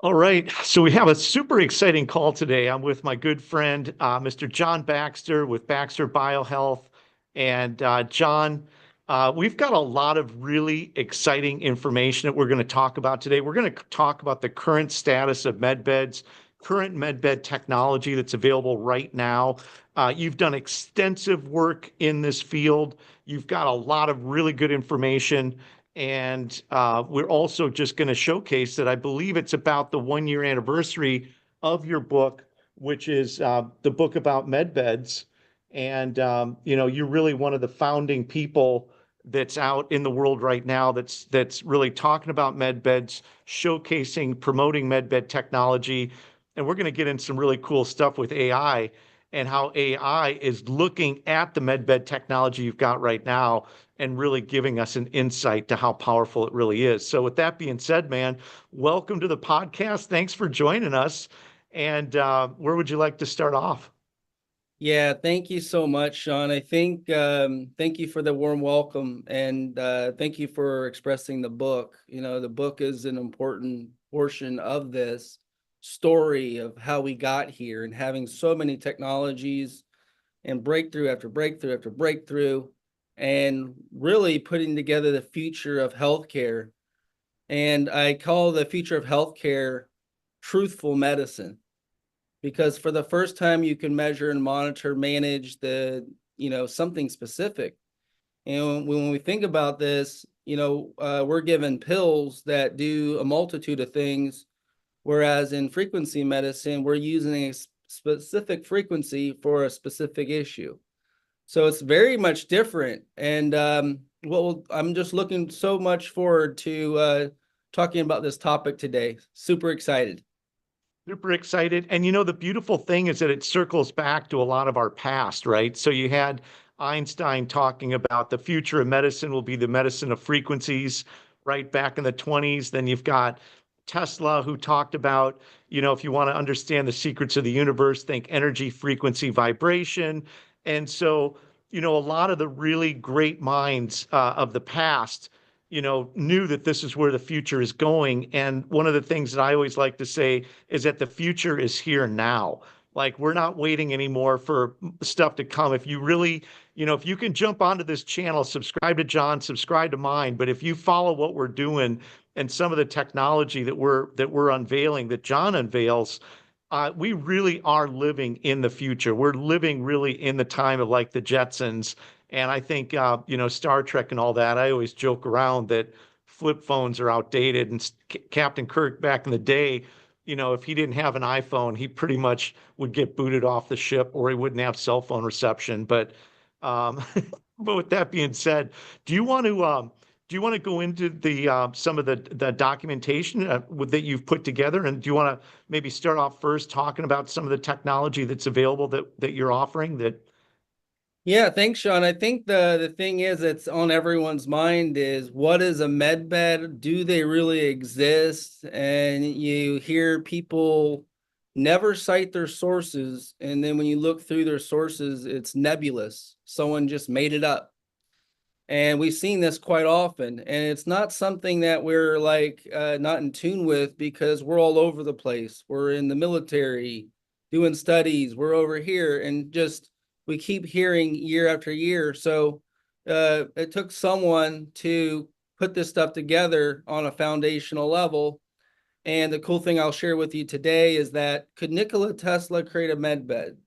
All right. So we have a super exciting call today. I'm with my good friend, Mr. John Baxter with Baxter Biohealth. And John, we've got a lot of really exciting information that we're going to talk about today. We're going to talk about the current status of med beds, current med bed technology that's available right now. You've done extensive work in this field. You've got a lot of really good information. And we're also just going to showcase that I believe it's about the 1 year anniversary of your book, which is the book about med beds. And you're really one of the founding people that's out in the world right now that's really talking about med beds, showcasing, promoting med bed technology. And we're going to get in some really cool stuff with AI and how AI is looking at the med bed technology you've got right now and really giving us an insight to how powerful it really is. So, with that being said, man, welcome to the podcast. Thanks for joining us. And where would you like to start off? Yeah, thank you so much, Sean. I think thank you for the warm welcome and thank you for expressing the book. You know, the book is an important portion of this story of how we got here and having so many technologies and breakthrough after breakthrough after breakthrough and really putting together the future of healthcare. And I call the future of healthcare truthful medicine because for the first time you can measure and monitor, manage something specific. And when we think about this, we're given pills that do a multitude of things, whereas in frequency medicine, we're using a specific frequency for a specific issue. So it's very much different. And I'm just looking so much forward to talking about this topic today. Super excited. Super excited. And the beautiful thing is that it circles back to a lot of our past, right? So you had Einstein talking about the future of medicine will be the medicine of frequencies, right back in the 20s. Then you've got Tesla who talked about, if you want to understand the secrets of the universe, think energy, frequency, vibration. And so, a lot of the really great minds of the past knew that this is where the future is going. And one of the things that I always like to say is that the future is here now. Like, we're not waiting anymore for stuff to come. If you really, if you can jump onto this channel, subscribe to John, subscribe to mine. But if you follow what we're doing and some of the technology that we're unveiling, that John unveils, we really are living in the future. We're living really in the time of like the Jetsons. And I think, Star Trek and all that, I always joke around that flip phones are outdated. And Captain Kirk back in the day, if he didn't have an iPhone, he pretty much would get booted off the ship or he wouldn't have cell phone reception. Um, but with that being said, do you want to, go into the some of the documentation that you've put together, and do you want to maybe start off first talking about some of the technology that's available that you're offering? Yeah, thanks, Sean. I think the thing is that's on everyone's mind is what is a med bed? Do they really exist? And you hear people never cite their sources, and then when you look through their sources, it's nebulous. Someone just made it up. And we've seen this quite often, and it's not something that we're not in tune with because we're all over the place. We're in the military doing studies. We're over here and just we keep hearing year after year. So it took someone to put this stuff together on a foundational level. And the cool thing I'll share with you today is that could Nikola Tesla create a med bed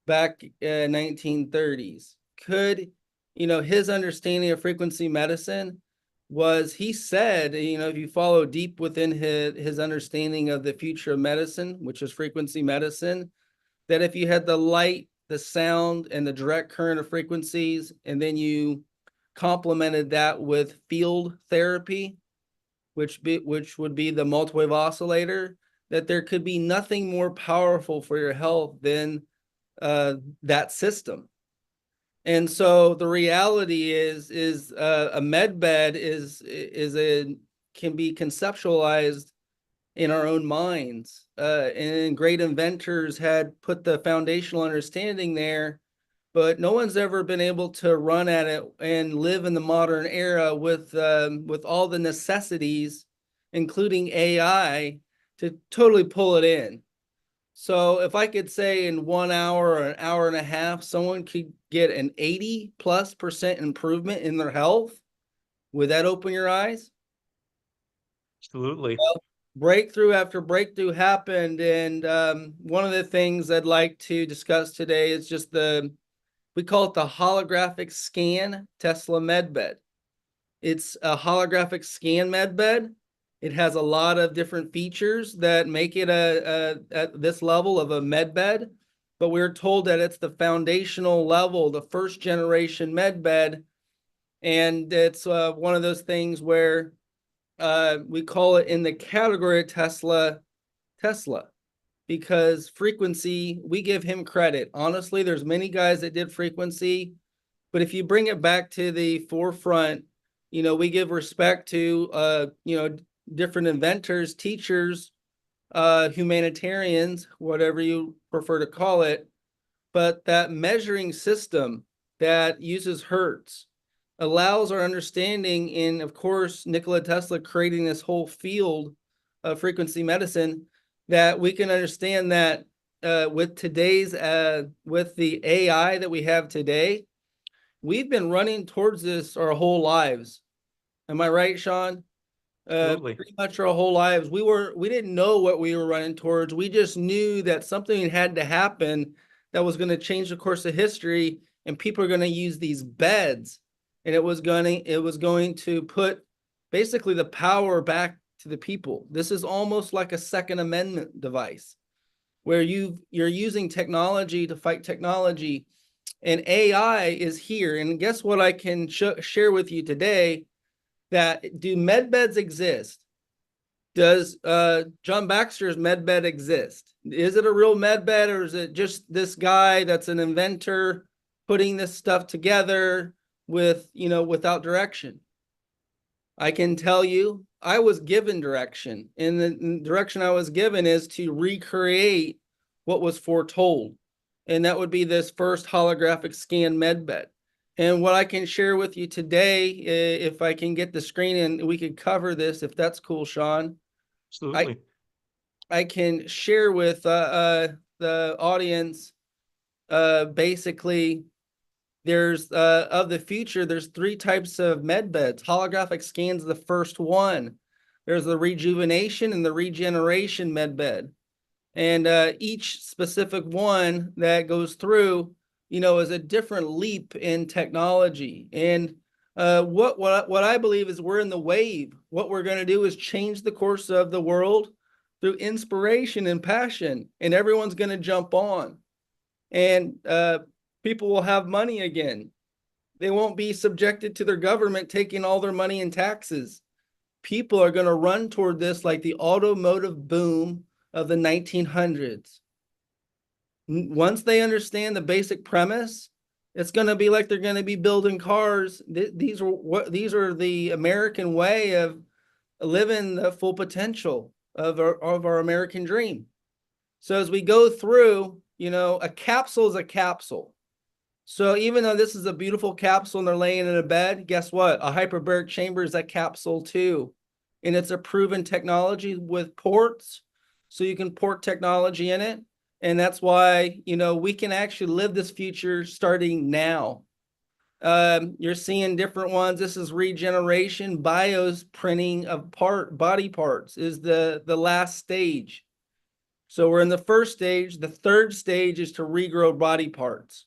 back in 1930s? Could his understanding of frequency medicine was he said, if you follow deep within his understanding of the future of medicine, which is frequency medicine, that if you had the light, the sound, and the direct current of frequencies, and then you complemented that with field therapy, which would be the multi-wave oscillator, that there could be nothing more powerful for your health than that system. And so the reality is a med bed can be conceptualized in our own minds. And great inventors had put the foundational understanding there, but no one's ever been able to run at it and live in the modern era with all the necessities, including AI, to totally pull it in. So if I could say in 1 hour or an hour and a half, someone could get an 80+% improvement in their health, would that open your eyes? Absolutely. Well, breakthrough after breakthrough happened. And one of the things I'd like to discuss today is just we call it the holographic scan Tesla med bed. It's a holographic scan med bed. It has a lot of different features that make it at this level of a med bed, but we're told that it's the foundational level, the first generation med bed. And it's one of those things where we call it in the category of Tesla, because frequency, we give him credit. Honestly, there's many guys that did frequency, but if you bring it back to the forefront, we give respect to, different inventors, teachers, humanitarians, whatever you prefer to call it. But that measuring system that uses hertz allows our understanding in, of course, Nikola Tesla creating this whole field of frequency medicine, that we can understand that with the AI that we have today, we've been running towards this our whole lives. Am I right, Sean? Absolutely. Pretty much our whole lives. We didn't know what we were running towards. We just knew that something had to happen that was going to change the course of history, and people are going to use these beds, and it was going to put basically the power back to the people. This is almost like a Second Amendment device, where you're using technology to fight technology, and AI is here. And guess what I can share with you today? That do med beds exist? Does John Baxter's med bed exist? Is it a real med bed, or is it just this guy that's an inventor putting this stuff together without direction? I can tell you, I was given direction, and the direction I was given is to recreate what was foretold, and that would be this first holographic scan med bed. And what I can share with you today, if I can get the screen and we could cover this, if that's cool, Sean. Absolutely. I can share with the audience, basically, there's of the future, there's 3 types of med beds. Holographic scan's the first one. There's the rejuvenation and the regeneration med bed. And each specific one that goes through, is a different leap in technology. And what I believe is we're in the wave. What we're going to do is change the course of the world through inspiration and passion, and everyone's going to jump on. And people will have money again. They won't be subjected to their government taking all their money in taxes. People are going to run toward this like the automotive boom of the 1900s. Once they understand the basic premise, it's going to be like they're going to be building cars. These are the American way of living the full potential of our American dream. So as we go through, a capsule is a capsule. So even though this is a beautiful capsule and they're laying in a bed, guess what? A hyperbaric chamber is a capsule too. And it's a proven technology with ports, so you can port technology in it. And that's why, we can actually live this future starting now. You're seeing different ones. This is regeneration. BIOS printing of body parts is the last stage. So we're in the first stage. The third stage is to regrow body parts.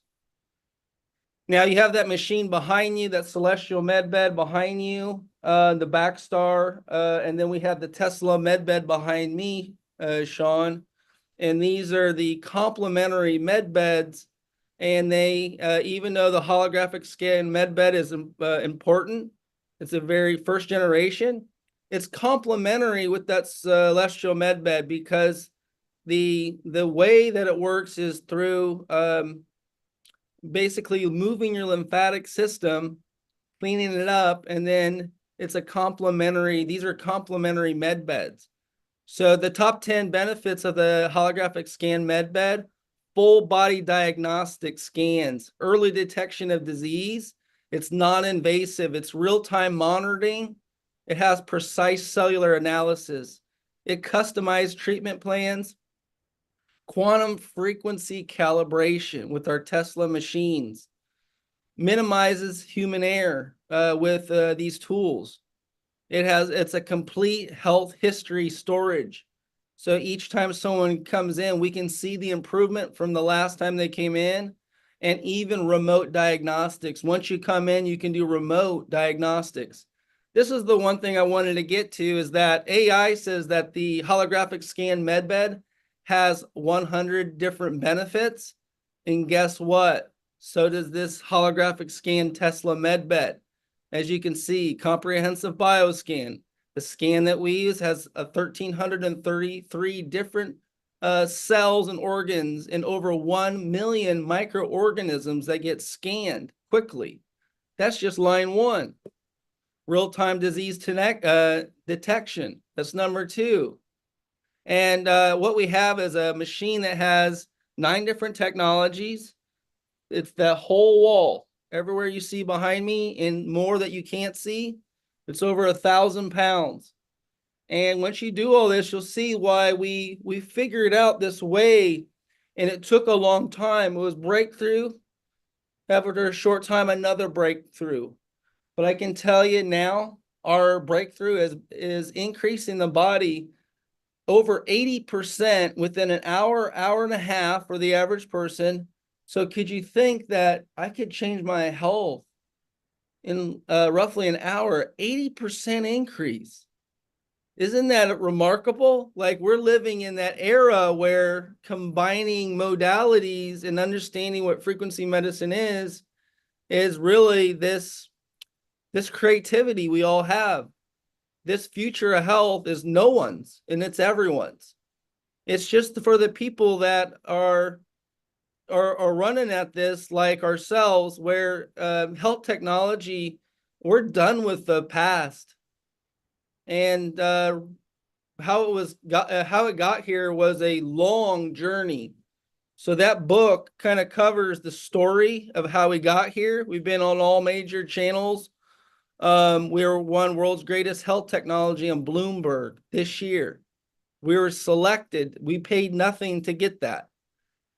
Now you have that machine behind you, that celestial med bed behind you, the Baxter, and then we have the Tesla med bed behind me, Sean. And these are the complementary med beds. And they, even though the holographic scan med bed is important, it's a very first generation, it's complementary with that celestial med bed, because the way that it works is through basically moving your lymphatic system, cleaning it up, and then these are complementary med beds. So the top 10 benefits of the holographic scan med bed: full body diagnostic scans, early detection of disease. It's non-invasive. It's real-time monitoring. It has precise cellular analysis. It customized treatment plans, quantum frequency calibration with our Tesla machines, minimizes human error with these tools. It's a complete health history storage. So each time someone comes in, we can see the improvement from the last time they came in, and even remote diagnostics. Once you come in, you can do remote diagnostics. This is the one thing I wanted to get to, is that AI says that the holographic scan medbed has 100 different benefits. And guess what? So does this holographic scan Tesla medbed. As you can see, comprehensive bioscan. The scan that we use has 1,333 different cells and organs and over 1 million microorganisms that get scanned quickly. That's just line one. Real-time disease detection. That's number two. And what we have is a machine that has 9 different technologies. It's that whole wall. Everywhere you see behind me and more that you can't see, it's over 1,000 pounds. And once you do all this, you'll see why we figured out this way. And it took a long time. It was breakthrough. After a short time, another breakthrough. But I can tell you now, our breakthrough is increasing the body over 80% within an hour, hour and a half for the average person. So could you think that I could change my health in roughly an hour, 80% increase? Isn't that remarkable? Like, we're living in that era where combining modalities and understanding what frequency medicine is really this creativity we all have. This future of health is no one's, and it's everyone's. It's just for the people that are running at this like ourselves, where health technology, we're done with the past. And how it got here was a long journey. So that book kind of covers the story of how we got here. We've been on all major channels. We were one world's greatest health technology on Bloomberg this year. We were selected. We paid nothing to get that.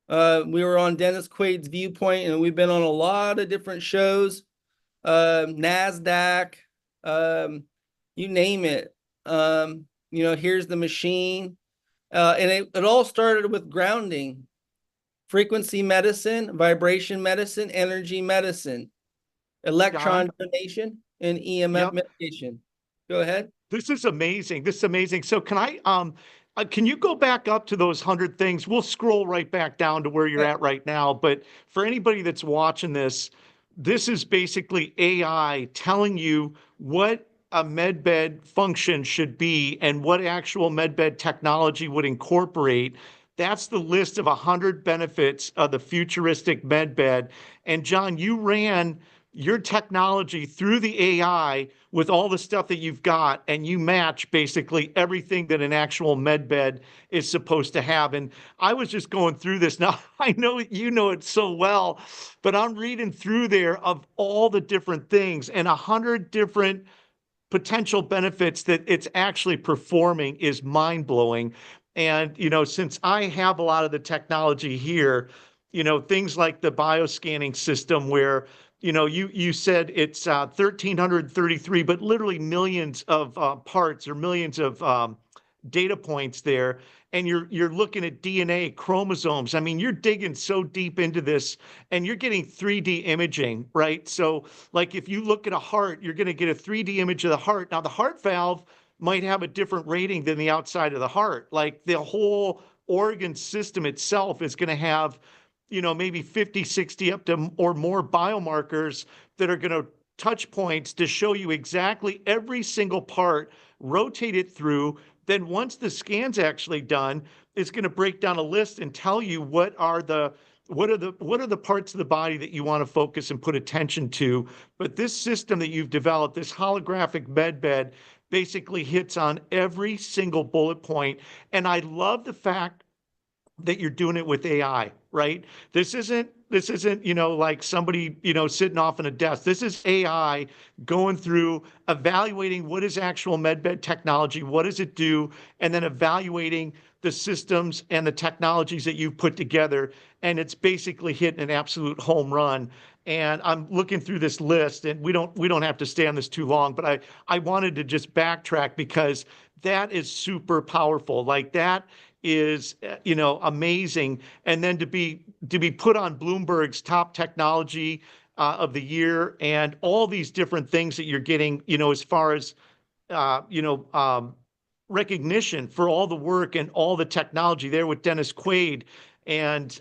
We were on Dennis Quaid's Viewpoint, and we've been on a lot of different shows, NASDAQ, you name it. Here's the machine. And it all started with grounding, frequency medicine, vibration medicine, energy medicine, electron donation, and EMF medication. Go ahead. This is amazing. This is amazing. So can you go back up to those 100 things? We'll scroll right back down to where you're at right now. But for anybody that's watching this, this is basically AI telling you what a medbed function should be and what actual medbed technology would incorporate. That's the list of 100 benefits of the futuristic medbed. And John, you ran your technology through the AI with all the stuff that you've got, and you match basically everything that an actual med bed is supposed to have. And I was just going through this. Now, I know you know it so well, but I'm reading through there of all the different things and 100 different potential benefits that it's actually performing is mind-blowing. And, since I have a lot of the technology here, things like the bioscanning system where you said it's 1,333, but literally millions of parts or millions of data points there. And you're looking at DNA, chromosomes. I mean, you're digging so deep into this, and you're getting 3D imaging, right? So, like, if you look at a heart, you're going to get a 3D image of the heart. Now, the heart valve might have a different rating than the outside of the heart. Like, the whole organ system itself is going to have maybe 50, 60 up to or more biomarkers that are going to touch points to show you exactly every single part, rotate it through. Then once the scan's actually done, it's going to break down a list and tell you what are the parts of the body that you want to focus and put attention to. But this system that you've developed, this holographic med bed, basically hits on every single bullet point. And I love the fact that you're doing it with AI, right? This isn't This isn't, like somebody, sitting off in a desk. This is AI going through evaluating what is actual medbed technology, what does it do, and then evaluating the systems and the technologies that you've put together. And it's basically hitting an absolute home run. And I'm looking through this list, and we don't have to stay on this too long, but I wanted to just backtrack because that is super powerful. Like that is amazing. And then to be put on Bloomberg's top technology of the year, and all these different things that you're getting, as far as uh, you know um, recognition for all the work and all the technology there with Dennis Quaid. And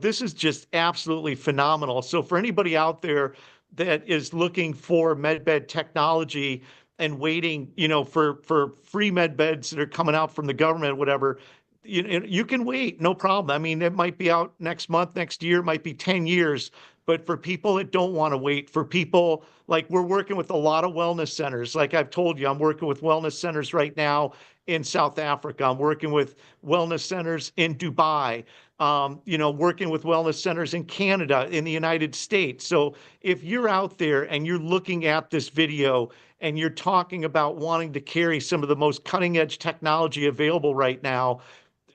this is just absolutely phenomenal. So for anybody out there that is looking for medbed technology and waiting, for free med beds that are coming out from the government, whatever, you can wait, no problem. I mean, it might be out next month, next year, it might be 10 years. But for people that don't want to wait, for people like we're working with a lot of wellness centers. Like I've told you, I'm working with wellness centers right now in South Africa. I'm working with wellness centers in Dubai, working with wellness centers in Canada, in the United States. So if you're out there and you're looking at this video and you're talking about wanting to carry some of the most cutting edge technology available right now,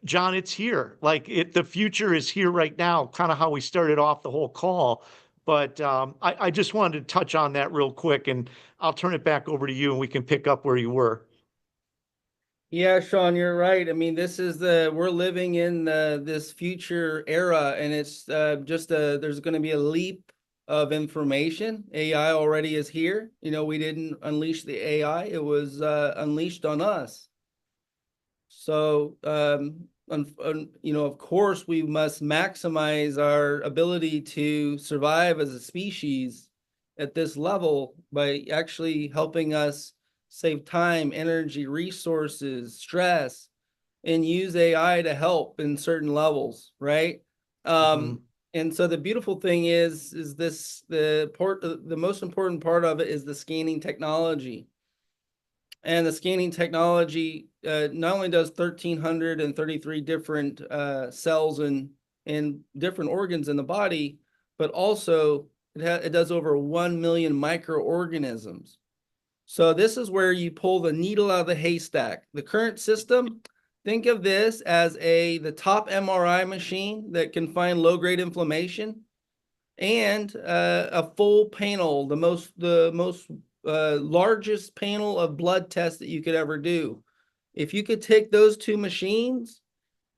John, it's here. Like the future is here right now, kind of how we started off the whole call. But I just wanted to touch on that real quick, and I'll turn it back over to you and we can pick up where you were. Yeah, Sean, you're right. I mean, we're living in this future era, and it's there's going to be a leap of information. AI already is here. We didn't unleash the AI, it was unleashed on us. So, of course, we must maximize our ability to survive as a species at this level by actually helping us save time, energy, resources, stress, and use AI to help in certain levels, right? Mhm. And so the beautiful thing is the most important part of it is the scanning technology. And the scanning technology not only does 1,333 different cells and different organs in the body, but also it does over 1 million microorganisms. So this is where you pull the needle out of the haystack. The current system, think of this as the top MRI machine that can find low-grade inflammation, and a full panel, the most largest panel of blood tests that you could ever do. If you could take those two machines,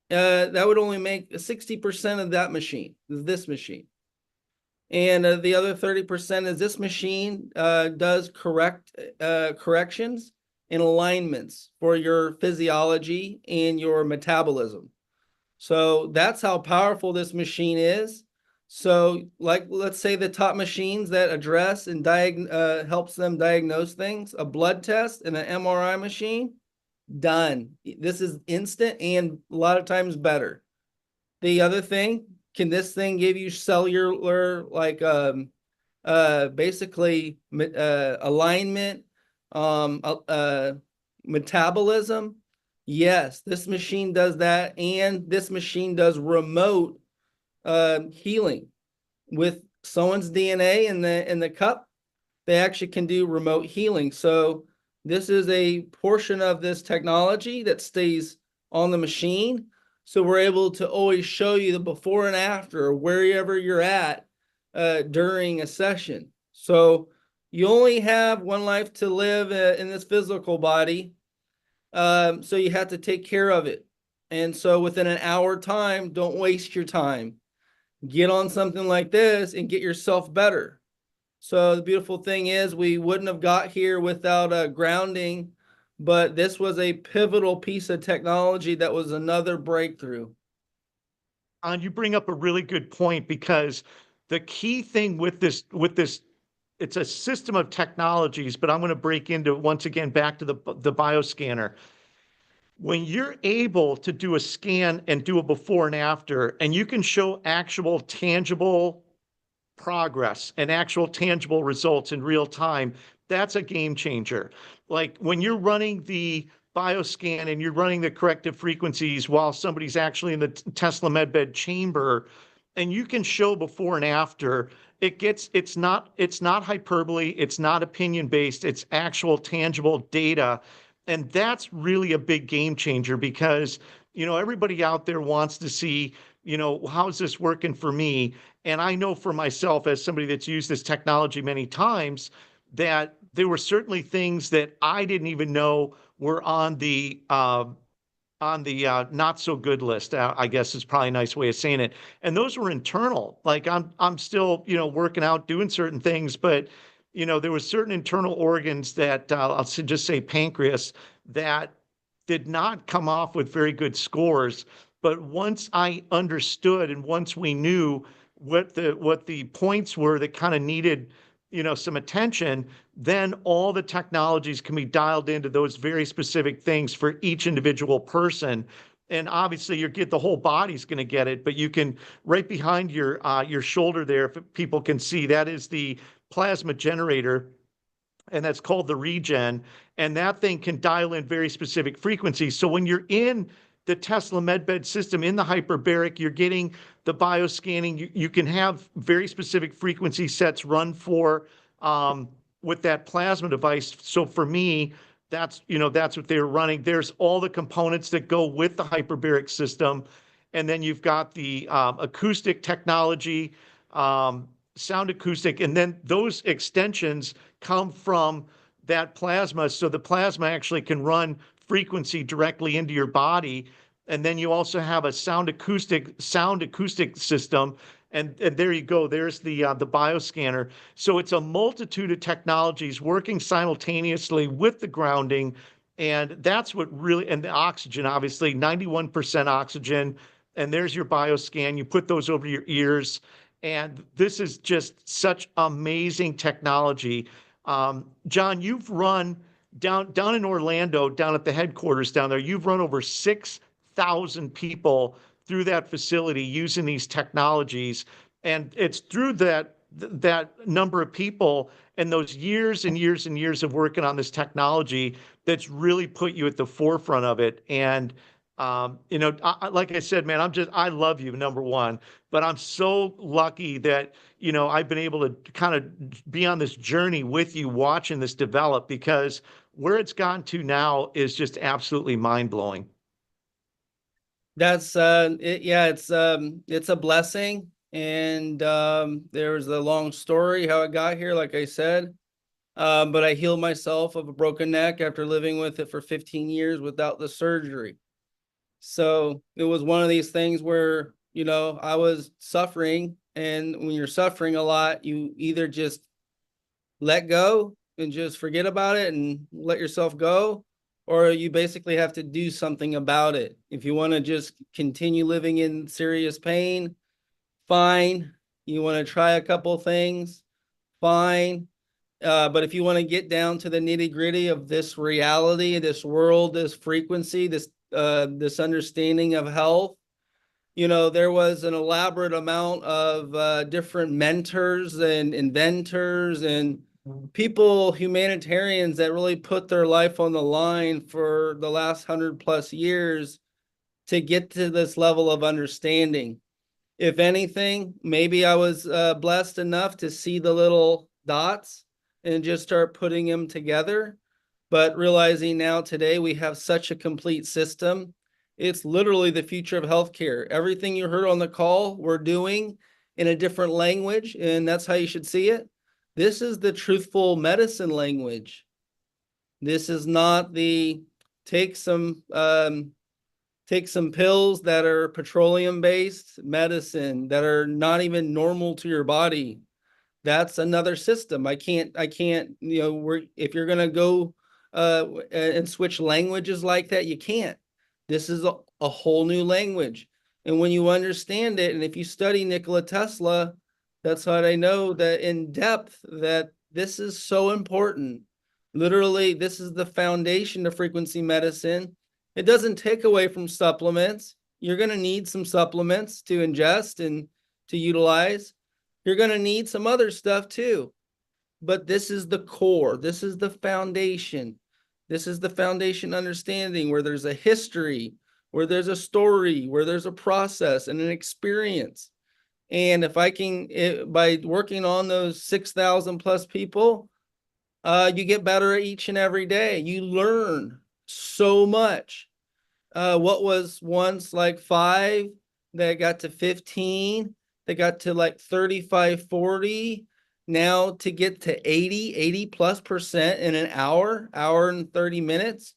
that would only make 60% of that machine, this machine. And the other 30% is this machine does corrections and alignments for your physiology and your metabolism. So that's how powerful this machine is. So, like, let's say the top machines that address and helps them diagnose things, a blood test and an MRI machine, done. This is instant and a lot of times better. The other thing, can this thing give you cellular, like, basically alignment, metabolism? Yes, this machine does that, and this machine does remote healing with someone's DNA in the cup. They actually can do remote healing. So this is a portion of this technology that stays on the machine. So we're able to always show you the before and after wherever you're at during a session. So you only have one life to live in this physical body. So you have to take care of it. And so within an hour time, don't waste your time. Get on something like this and get yourself better. So the beautiful thing is we wouldn't have got here without a grounding, but this was a pivotal piece of technology that was another breakthrough. And you bring up a really good point, because the key thing with this, it's a system of technologies, but I'm going to break into once again back to the bioscanner. When you're able to do a scan and do a before and after, and you can show actual tangible progress and actual tangible results in real time, that's a game changer. Like when you're running the bioscan and you're running the corrective frequencies while somebody's actually in the Tesla medbed chamber, and you can show before and after. It's not hyperbole, it's not opinion based, it's actual tangible data. And that's really a big game changer because, everybody out there wants to see, how's this working for me? And I know for myself, as somebody that's used this technology many times, that there were certainly things that I didn't even know were on the not so good list. I guess is probably a nice way of saying it. And those were internal. Like I'm still working out, doing certain things, but there was certain internal organs that just say pancreas that did not come off with very good scores. But once I understood and once we knew what the points were that kind of needed some attention, then all the technologies can be dialed into those very specific things for each individual person. And obviously, the whole body's going to get it, but you can right behind your shoulder there, if people can see, that is the plasma generator, and that's called the regen. And that thing can dial in very specific frequencies. So when you're in the Tesla MedBed system in the hyperbaric, you're getting the bioscanning. You can have very specific frequency sets run for with that plasma device. So for me, that's what they're running. There's all the components that go with the hyperbaric system, and then you've got the acoustic technology, sound acoustic, and then those extensions come from that plasma. So the plasma actually can run frequency directly into your body. And then you also have a sound acoustic system. And there you go. There's the bioscanner. So it's a multitude of technologies working simultaneously with the grounding. And that's what really, and the oxygen, obviously, 91% oxygen. And there's your bioscan. You put those over your ears. And this is just such amazing technology. John, you've run down in Orlando, down at the headquarters down there, you've run over 6,000 people through that facility using these technologies. And it's through that number of people and those years and years and years of working on this technology that's really put you at the forefront of it. And like I said, man, I love you, number one, but I'm so lucky that, I've been able to kind of be on this journey with you, watching this develop, because where it's gone to now is just absolutely mind blowing. That's it's a blessing. And there was a long story how it got here, like I said. But I healed myself of a broken neck after living with it for 15 years without the surgery. So it was one of these things where, I was suffering. And when you're suffering a lot, you either just let go and just forget about it and let yourself go, or you basically have to do something about it. If you want to just continue living in serious pain, fine. You want to try a couple things, fine. But if you want to get down to the nitty gritty of this reality, this world, this frequency, this understanding of health, there was an elaborate amount of different mentors and inventors and people, humanitarians that really put their life on the line for the last 100+ years to get to this level of understanding. If anything, maybe I was blessed enough to see the little dots and just start putting them together. But realizing now today we have such a complete system, it's literally the future of healthcare. Everything you heard on the call, we're doing in a different language, and that's how you should see it. This is the truthful medicine language. This is not the take some pills that are petroleum-based medicine that are not even normal to your body. That's another system. I can't, if you're going to go and switch languages like that, you can't. This is a whole new language. And when you understand it, and if you study Nikola Tesla, that's how I know that in depth that this is so important. Literally, this is the foundation of frequency medicine. It doesn't take away from supplements. You're going to need some supplements to ingest and to utilize. You're going to need some other stuff too. But this is the core. This is the foundation. This is the foundation understanding where there's a history, where there's a story, where there's a process and an experience. And if I can, by working on those 6,000 plus people, you get better each and every day. You learn so much. What was once like 5, that got to 15, that got to like 35, 40. Now to get to 80 plus percent in an hour and 30 minutes.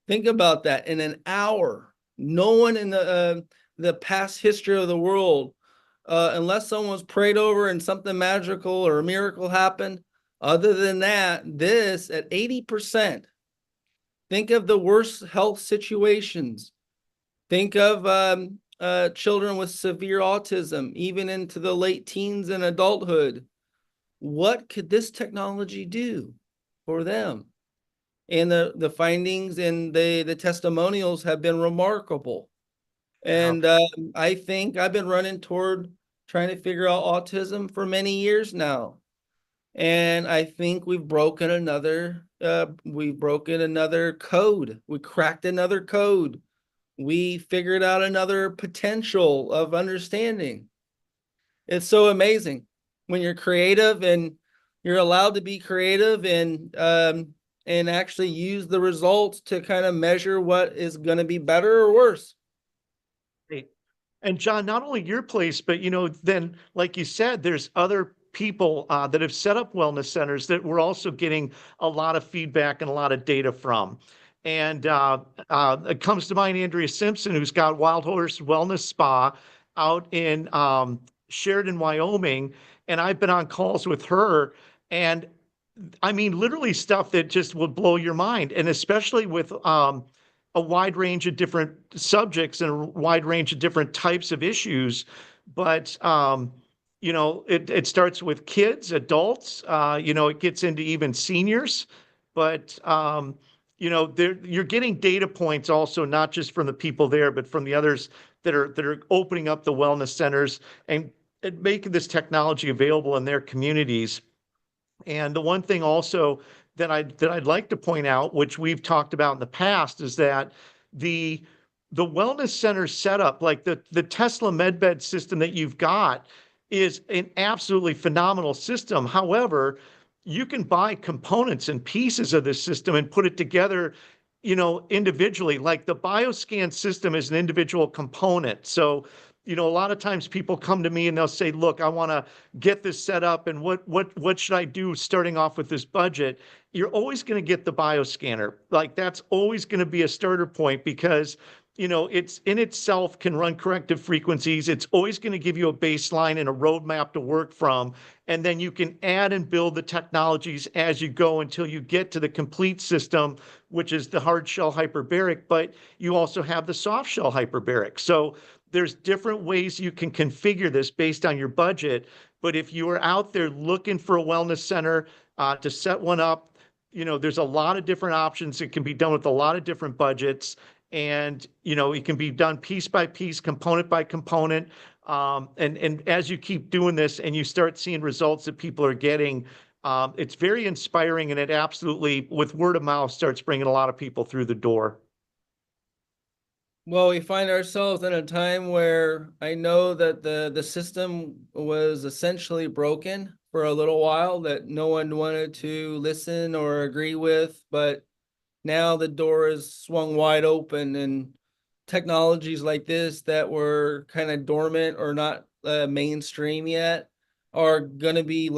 Think about that, in an hour. No one in the past history of the world, unless someone's prayed over and something magical or a miracle happened, other than that, this at 80%. Think of the worst health situations. Think of children with severe autism, even into the late teens and adulthood. What could this technology do for them? And the findings and the testimonials have been remarkable. Yeah. And I think I've been running toward trying to figure out autism for many years now. And I think we've broken another code. We cracked another code. We figured out another potential of understanding. It's so amazing when you're creative and you're allowed to be creative and actually use the results to kind of measure what is going to be better or worse. Right. And John, not only your place, but then like you said, there's other people that have set up wellness centers that we're also getting a lot of feedback and a lot of data from. And it comes to mind Andrea Simpson, who's got Wild Horse Wellness Spa out in Sheridan, Wyoming. And I've been on calls with her. And I mean, literally stuff that just would blow your mind. And especially with a wide range of different subjects and a wide range of different types of issues. But it starts with kids, adults. It gets into even seniors. But you're getting data points also, not just from the people there, but from the others that are opening up the wellness centers and making this technology available in their communities. And the one thing also that I'd like to point out, which we've talked about in the past, is that the the wellness center setup, like the Tesla MedBed system that you've got, is an absolutely phenomenal system. However, you can buy components and pieces of this system and put it together, individually. Like the BioScan system is an individual component. So, a lot of times people come to me and they'll say, "Look, I want to get this set up, and what should I do starting off with this budget?" You're always going to get the bioscanner. Like that's always going to be a starter point because it's in itself can run corrective frequencies. It's always going to give you a baseline and a roadmap to work from. And then you can add and build the technologies as you go until you get to the complete system, which is the hard shell hyperbaric, but you also have the soft shell hyperbaric. So there's different ways you can configure this based on your budget. But if you are out there looking for a wellness center to set one up, there's a lot of different options. It can be done with a lot of different budgets. And it can be done piece by piece, component by component. And as you keep doing this and you start seeing results that people are getting, it's very inspiring, and it absolutely, with word of mouth, starts bringing a lot of people through the door. Well, we find ourselves in a time where I know that the system was essentially broken for a little while, that no one wanted to listen or agree with, but now the door is swung wide open, and technologies like this that were kind of dormant or not mainstream yet are going to be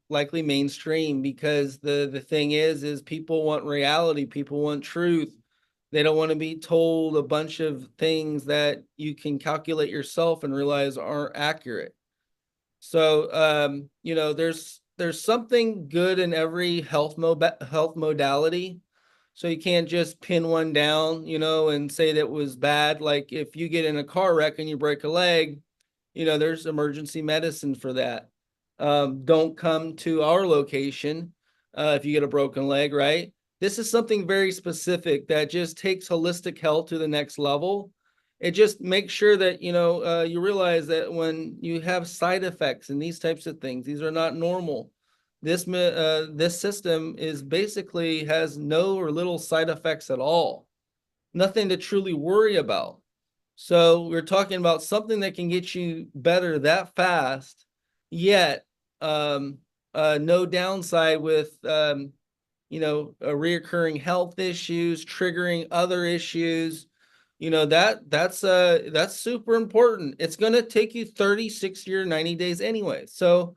likely mainstream, because the thing is people want reality, people want truth. They don't want to be told a bunch of things that you can calculate yourself and realize aren't accurate. So there's something good in every health modality. So you can't just pin one down, and say that was bad. Like if you get in a car wreck and you break a leg, there's emergency medicine for that. Don't come to our location if you get a broken leg, right? This is something very specific that just takes holistic health to the next level. It just makes sure that you realize that when you have side effects and these types of things, these are not normal. This system is basically has no or little side effects at all. Nothing to truly worry about. So we're talking about something that can get you better that fast, yet um, no downside with reoccurring health issues, triggering other issues. That's super important. It's going to take you 30, 60, or 90 days anyway. So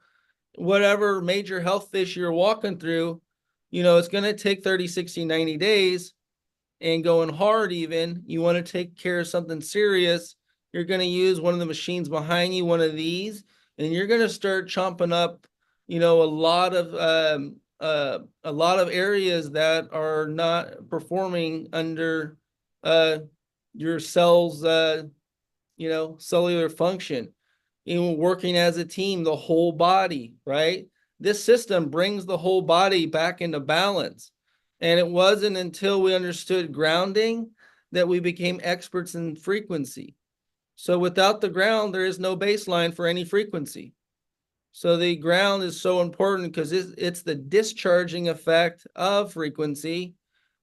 whatever major health issue you're walking through, it's going to take 30, 60, 90 days and going hard. Even you want to take care of something serious, you're going to use one of the machines behind you, one of these, and you're going to start chomping up, a lot of areas that are not performing under uh, your cells, cellular function. Working as a team, the whole body, right? This system brings the whole body back into balance. And it wasn't until we understood grounding that we became experts in frequency. So without the ground, there is no baseline for any frequency. So the ground is so important because it's the discharging effect of frequency.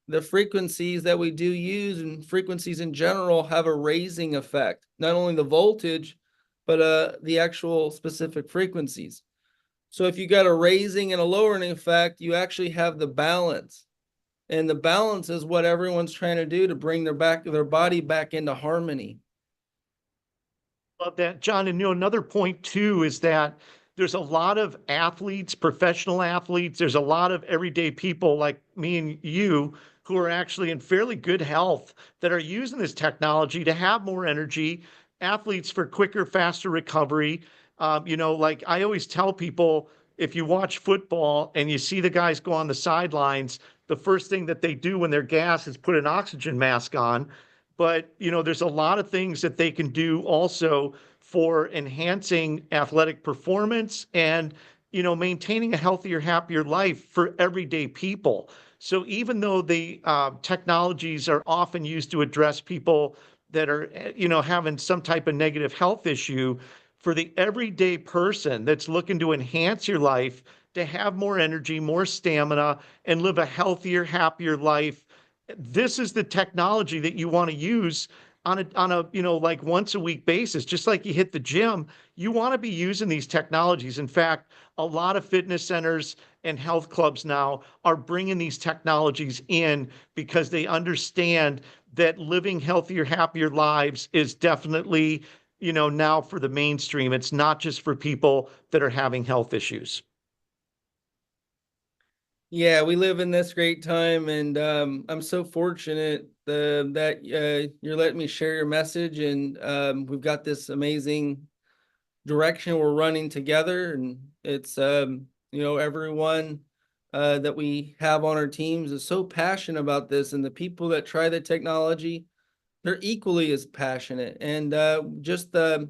The frequencies that we do use and frequencies in general have a raising effect, not only the voltage, but the actual specific frequencies. So if you got a raising and a lowering effect, you actually have the balance. And the balance is what everyone's trying to do to bring their body back into harmony. Love that, John. And another point too is that there's a lot of athletes, professional athletes. There's a lot of everyday people like me and you who are actually in fairly good health that are using this technology to have more energy. Athletes for quicker, faster recovery. Like I always tell people, if you watch football and you see the guys go on the sidelines, the first thing that they do when they're gassed is put an oxygen mask on. But there's a lot of things that they can do also for enhancing athletic performance and maintaining a healthier, happier life for everyday people. So even though the technologies are often used to address people that are having some type of negative health issue, for the everyday person that's looking to enhance your life, to have more energy, more stamina, and live a healthier, happier life, this is the technology that you want to use on a like once a week basis. Just like you hit the gym, you want to be using these technologies. In fact, a lot of fitness centers and health clubs now are bringing these technologies in because they understand that living healthier, happier lives is definitely now for the mainstream. It's not just for people that are having health issues. Yeah, we live in this great time, and I'm so fortunate that you're letting me share your message, and we've got this amazing direction we're running together, and it's everyone that we have on our teams is so passionate about this, and the people that try the technology, they're equally as passionate, and just the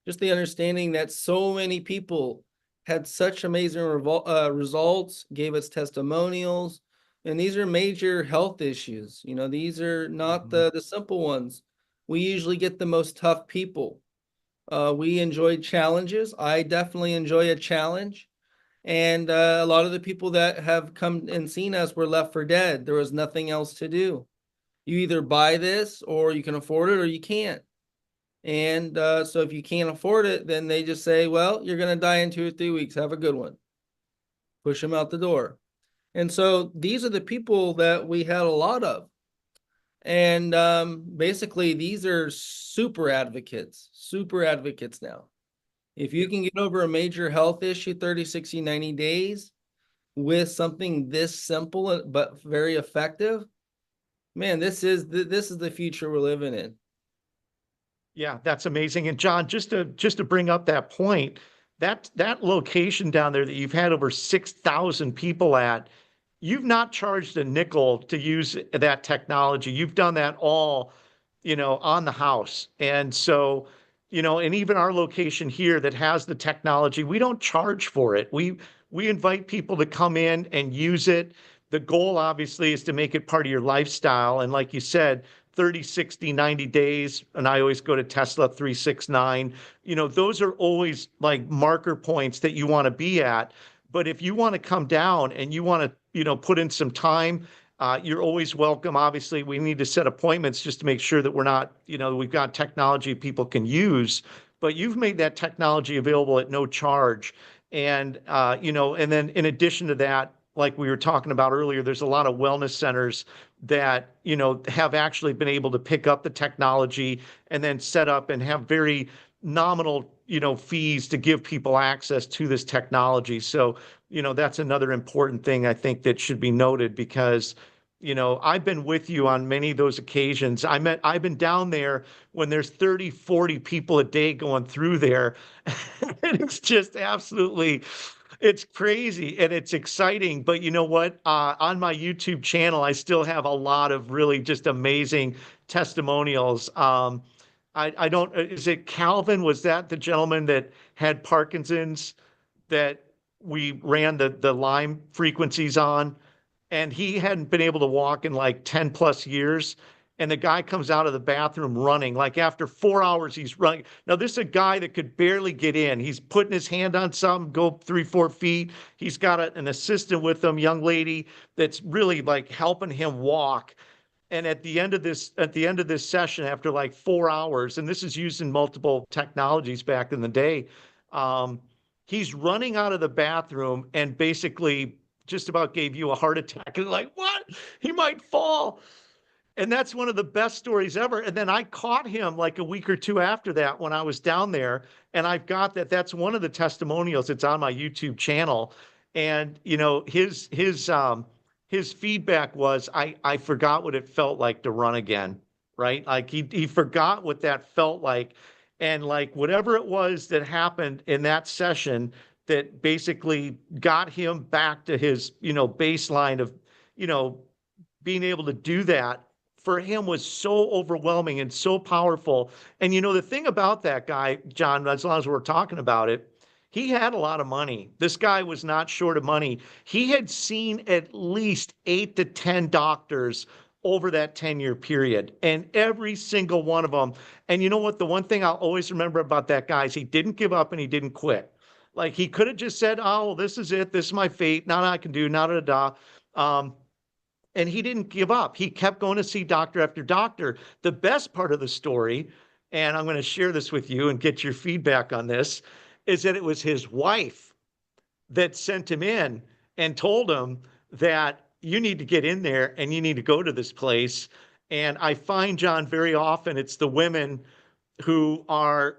understanding that so many people had such amazing results, gave us testimonials, and these are major health issues. These are not Mhm. the simple ones. We usually get the most tough people. We enjoy challenges. I definitely enjoy a challenge. And a lot of the people that have come and seen us were left for dead. There was nothing else to do. You either buy this or you can afford it or you can't. And so if you can't afford it, then they just say, well, you're going to die in 2 or 3 weeks. Have a good one. Push them out the door. And so these are the people that we had a lot of. And basically, these are super advocates now. If you can get over a major health issue 30, 60, 90 days with something this simple but very effective, man, this is the future we're living in. Yeah, that's amazing. And John, just to bring up that point, that location down there that you've had over 6,000 people at, you've not charged a nickel to use that technology. You've done that all, on the house. And so, and even our location here that has the technology, we don't charge for it. We invite people to come in and use it. The goal obviously is to make it part of your lifestyle. And like you said, 30, 60, 90 days. And I always go to Tesla 369. Those are always like marker points that you want to be at. But if you want to come down and you want to, put in some time You're always welcome. Obviously, we need to set appointments just to make sure that we're not, we've got technology people can use, but you've made that technology available at no charge. And, and then in addition to that, like we were talking about earlier, there's a lot of wellness centers that, have actually been able to pick up the technology and then set up and have very nominal, fees to give people access to this technology. So, that's another important thing I think that should be noted because, I've been with you on many of those occasions. I've been down there when there's 30, 40 people a day going through there. And it's just absolutely, it's crazy and it's exciting. But you know what? On my YouTube channel, I still have a lot of really just amazing testimonials. I don't, is it Calvin? Was that the gentleman that had Parkinson's that we ran the Lyme frequencies on? And he hadn't been able to walk in like 10 plus years. And the guy comes out of the bathroom running. Like after 4 hours, he's running. Now, this is a guy that could barely get in. He's putting his hand on something, go 3, 4 feet. He's got an assistant with him, young lady, that's really like helping him walk. And at the end of this session, after like 4 hours, and this is using multiple technologies back in the day, um, he's running out of the bathroom and basically just about gave you a heart attack. And like, what? He might fall. And that's one of the best stories ever. And then I caught him like a week or two after that when I was down there. And I've got that. That's one of the testimonials. It's on my YouTube channel. And his feedback was I forgot what it felt like to run again. Right. Like he forgot what that felt like. And like whatever it was that happened in that session that basically got him back to his, baseline of, you know, being able to do that for him was so overwhelming and so powerful. And the thing about that guy, John, as long as we're talking about it, he had a lot of money. This guy was not short of money. He had seen at least 8 to 10 doctors over that 10-year period, and every single one of them. And you know what? The one thing I'll always remember about that guy is he didn't give up and he didn't quit. Like he could have just said, "Oh, well, this is it. This is my fate. Not I can do. Not da da." And he didn't give up. He kept going to see doctor after doctor. The best part of the story, and I'm going to share this with you and get your feedback on this, is that it was his wife that sent him in and told him that you need to get in there and you need to go to this place. And I find, John, very often it's the women who are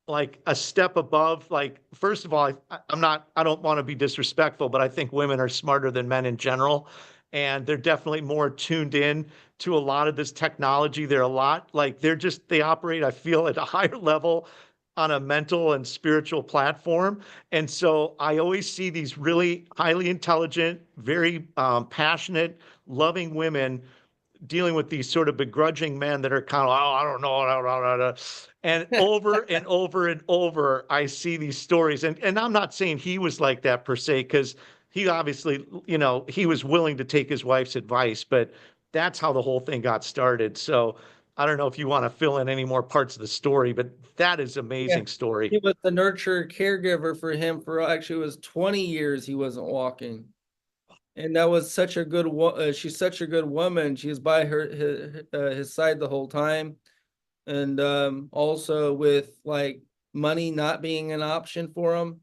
like a step above. Like, first of all, I don't want to be disrespectful, but I think women are smarter than men in general. And they're definitely more tuned in to a lot of this technology. They're a lot like they operate, I feel, at a higher level on a mental and spiritual platform. And so I always see these really highly intelligent, very passionate, loving women dealing with these sort of begrudging men that are kind of, oh, I don't know, and over and over and over, I see these stories. And I'm not saying he was like that per se, because he obviously, he was willing to take his wife's advice, but that's how the whole thing got started. So I don't know if you want to fill in any more parts of the story, but that is Yeah. amazing story. He was the nurture caregiver for him for actually it was 20 years he wasn't walking. And that was such a good she's such a good woman. She was by his side the whole time. And also with like money not being an option for him,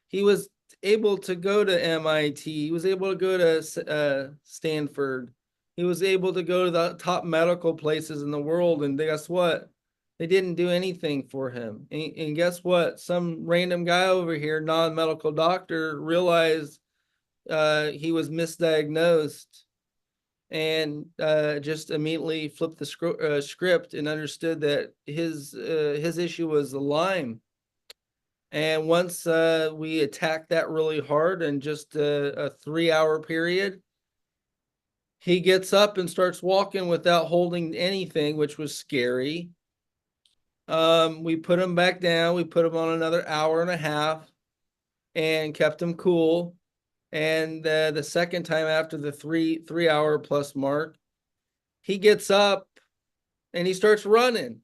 he was able to go to MIT. He was able to go to Stanford. He was able to go to the top medical places in the world. And guess what? They didn't do anything for him. And guess what? Some random guy over here, non-medical doctor, realized he was misdiagnosed and just immediately flipped the script and understood that his issue was the Lyme. And once we attacked that really hard in just a 3-hour period, he gets up and starts walking without holding anything, which was scary. We put him back down. We put him on another hour and a half and kept him cool. And the second time after the 3 hour plus mark, he gets up and he starts running.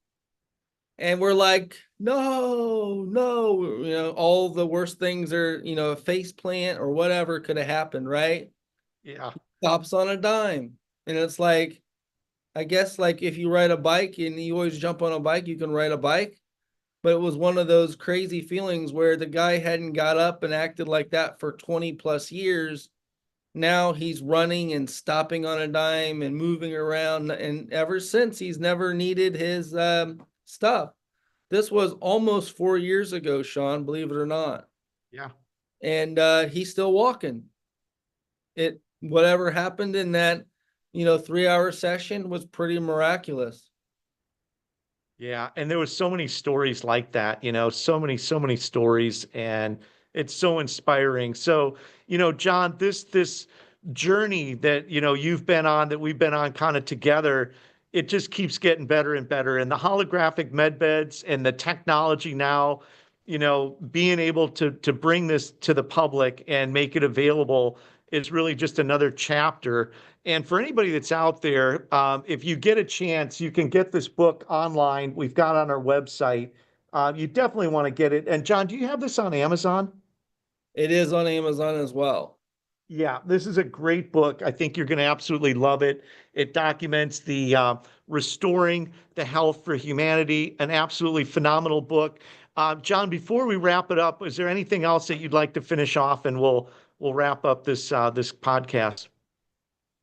And we're like, no, no, all the worst things are, a face plant or whatever could have happened, right? Yeah. stops on a dime. And it's like, I guess like if you ride a bike and you always jump on a bike, you can ride a bike. But it was one of those crazy feelings where the guy hadn't got up and acted like that for 20 plus years. Now he's running and stopping on a dime and moving around. And ever since, he's never needed his stuff. This was almost 4 years ago, Sean, believe it or not. Yeah. And he's still walking. It whatever happened in that 3 hour session was pretty miraculous. Yeah, and there was so many stories like that, so many stories, and it's so inspiring. So, John, this journey that, you've been on, that we've been on kind of together, it just keeps getting better and better. And the holographic med beds and the technology now, being able to bring this to the public and make it available is really just another chapter. And for anybody that's out there, if you get a chance, you can get this book online. We've got it on our website. You definitely want to get it. And John, do you have this on Amazon? It is on Amazon as well. Yeah, this is a great book. I think you're going to absolutely love it. It documents the restoring the health for humanity, an absolutely phenomenal book. John, before we wrap it up, is there anything else that you'd like to finish off, and we'll wrap up this podcast?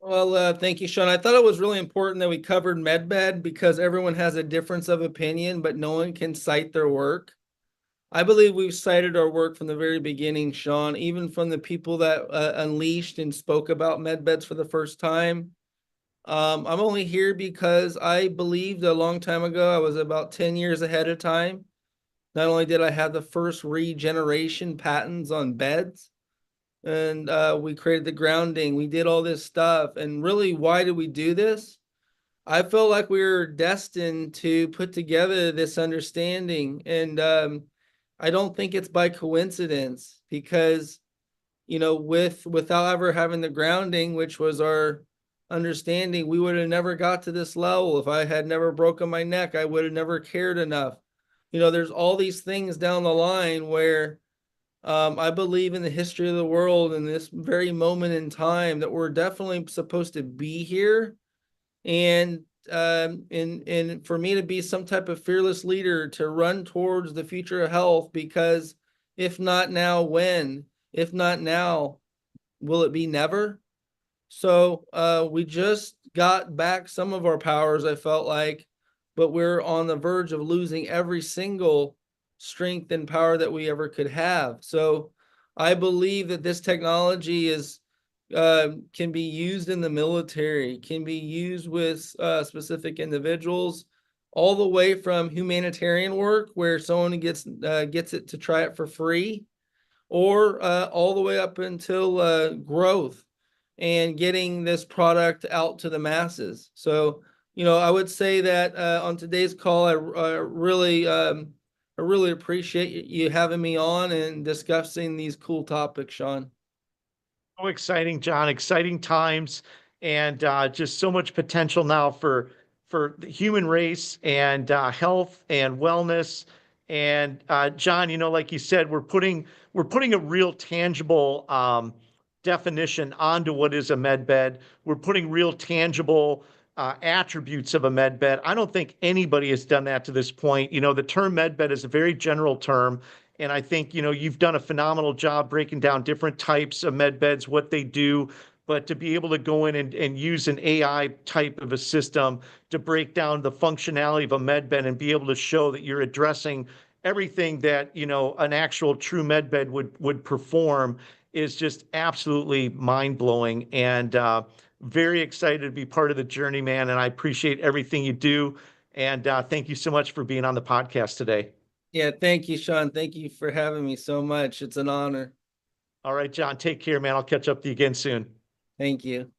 Well, thank you, Sean. I thought it was really important that we covered MedBed because everyone has a difference of opinion, but no one can cite their work. I believe we've cited our work from the very beginning, Sean, even from the people that unleashed and spoke about MedBeds for the first time. I'm only here because I believed a long time ago, I was about 10 years ahead of time. Not only did I have the first regeneration patents on beds, and we created the grounding, we did all this stuff. And really, why did we do this? I felt like we were destined to put together this understanding. And I don't think it's by coincidence because, without ever having the grounding, which was our understanding, we would have never got to this level. If I had never broken my neck, I would have never cared enough. There's all these things down the line where I believe in the history of the world in this very moment in time that we're definitely supposed to be here. And for me to be some type of fearless leader to run towards the future of health, because if not now, when? If not now, will it be never? So we just got back some of our powers, I felt like, but we're on the verge of losing every single strength and power that we ever could have. So I believe that this technology can be used in the military, can be used with specific individuals, all the way from humanitarian work where someone gets it to try it for free, or all the way up until growth and getting this product out to the masses. So, I would say that on today's call, I really appreciate you having me on and discussing these cool topics, Sean. So exciting, John. Exciting times, and just so much potential now for the human race and health and wellness. And John, like you said, we're putting a real tangible definition onto what is a med bed. We're putting real tangible attributes of a med bed. I don't think anybody has done that to this point. The term med bed is a very general term. And I think, you've done a phenomenal job breaking down different types of med beds, what they do. But to be able to go in and use an AI type of a system to break down the functionality of a med bed and be able to show that you're addressing everything that, an actual true med bed would perform is just absolutely mind blowing. And very excited to be part of the journey, man. And I appreciate everything you do. And thank you so much for being on the podcast today. Yeah, thank you, Sean. Thank you for having me so much. It's an honor. All right, John, take care, man. I'll catch up with you again soon. Thank you.